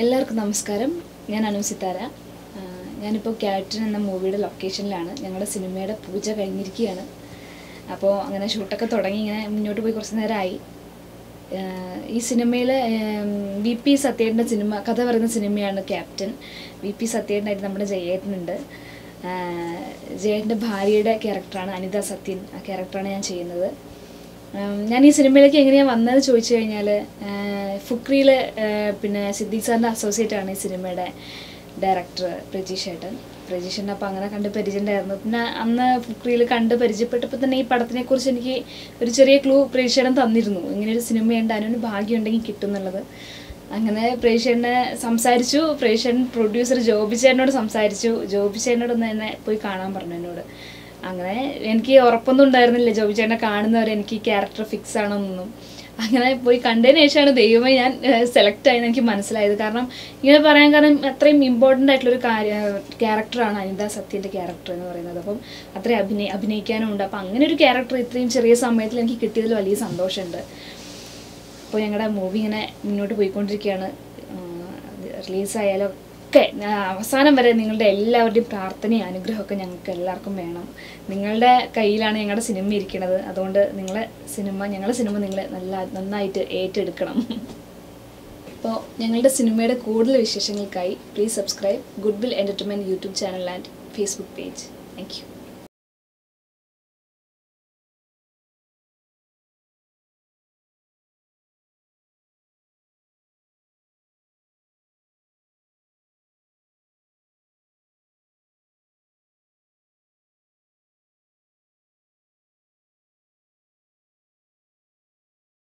എല്ലാവർക്കും നമസ്കാരം. ഞാൻ അനു സിത്താര. ഞാനിപ്പോൾ ക്യാപ്റ്റൻ എന്ന മൂവിയുടെ ലൊക്കേഷനിലാണ്. ഞങ്ങളുടെ സിനിമയുടെ പൂജ കഴിഞ്ഞിരിക്കുകയാണ്. അപ്പോൾ അങ്ങനെ ഷൂട്ടൊക്കെ തുടങ്ങി ഇങ്ങനെ മുന്നോട്ട് പോയി കുറച്ച് നേരമായി. ഈ സിനിമയിൽ വി.പി. സത്യേട്ടൻ്റെ കഥ പറയുന്ന സിനിമയാണ് ക്യാപ്റ്റൻ. വി.പി. സത്യേട്ടനായിട്ട് നമ്മുടെ ജയേട്ടനുണ്ട്. ജയേട്ടൻ്റെ ഭാര്യയുടെ ക്യാരക്ടറാണ് അനിത സത്യൻ. ആ ക്യാരക്ടറാണ് ഞാൻ ചെയ്യുന്നത്. ഞാൻ ഈ സിനിമയിലേക്ക് എങ്ങനെയാണ് വന്നത് ചോദിച്ചു കഴിഞ്ഞാൽ, ഫുക്രിയിൽ പിന്നെ സിദ്ദീഖ് സാറിൻ്റെ അസോസിയേറ്റാണ് ഈ സിനിമയുടെ ഡയറക്ടർ പ്രജീഷേട്ടൻ. അപ്പോൾ അങ്ങനെ കണ്ട് പരിചയമുണ്ടായിരുന്നു. പിന്നെ അന്ന് ഫുക്രിയിൽ കണ്ട് പരിചയപ്പെട്ടപ്പോൾ തന്നെ ഈ പടത്തിനെക്കുറിച്ച് എനിക്ക് ഒരു ചെറിയ ക്ലൂ പ്രേക്ഷകൻ തന്നിരുന്നു. ഇങ്ങനെയൊരു സിനിമയുണ്ട്, അതിനൊരു ഭാഗ്യമുണ്ടെങ്കിൽ കിട്ടും എന്നുള്ളത്. അങ്ങനെ പ്രേക്ഷകനെ സംസാരിച്ചു. പ്രേക്ഷകൻ പ്രൊഡ്യൂസർ ജോബിച്ചേട്ടനോട് സംസാരിച്ചു. ജോബിച്ചേട്ടനോടൊന്ന് എന്നെ പോയി കാണാൻ പറഞ്ഞു എന്നോട്. അങ്ങനെ എനിക്ക് ഉറപ്പൊന്നും ഉണ്ടായിരുന്നില്ല ജോബിച്ചേട്ടനെ കാണുന്നവരെ എനിക്ക് ഈ ക്യാരക്ടർ ഫിക്സ് ആണെന്നൊന്നും. അങ്ങനെ പോയി കണ്ടതിന് ശേഷമാണ് ദൈവമേ ഞാൻ സെലക്ട് ആയെന്ന് എനിക്ക് മനസ്സിലായത്. കാരണം ഇങ്ങനെ പറയാൻ കാരണം അത്രയും ഇമ്പോർട്ടൻ്റ് ആയിട്ടുള്ളൊരു ക്യാരക്ടറാണ് അനിത സത്യൻ്റെ ക്യാരക്ടർ എന്ന് പറയുന്നത്. അപ്പം അത്രയും അഭിനയിക്കാനും ഉണ്ട്. അപ്പം അങ്ങനെ ഒരു ക്യാരക്ടർ ഇത്രയും ചെറിയ സമയത്തിൽ എനിക്ക് കിട്ടിയതിൽ വലിയ സന്തോഷമുണ്ട്. അപ്പോൾ ഞങ്ങളുടെ മൂവി ഇങ്ങനെ മുന്നോട്ട് പോയിക്കൊണ്ടിരിക്കുകയാണ്. റിലീസായാലും ഒക്കെ അവസാനം വരെ നിങ്ങളുടെ എല്ലാവരുടെയും പ്രാർത്ഥനയും അനുഗ്രഹമൊക്കെ ഞങ്ങൾക്ക് എല്ലാവർക്കും വേണം. നിങ്ങളുടെ കയ്യിലാണ് ഞങ്ങളുടെ സിനിമ ഇരിക്കുന്നത്. അതുകൊണ്ട് ഞങ്ങളുടെ സിനിമ നിങ്ങൾ നന്നായിട്ട് ഏറ്റെടുക്കണം. അപ്പോൾ ഞങ്ങളുടെ സിനിമയുടെ കൂടുതൽ വിശേഷങ്ങൾക്കായി please subscribe Goodwill Entertainment YouTube channel and Facebook page. Thank U.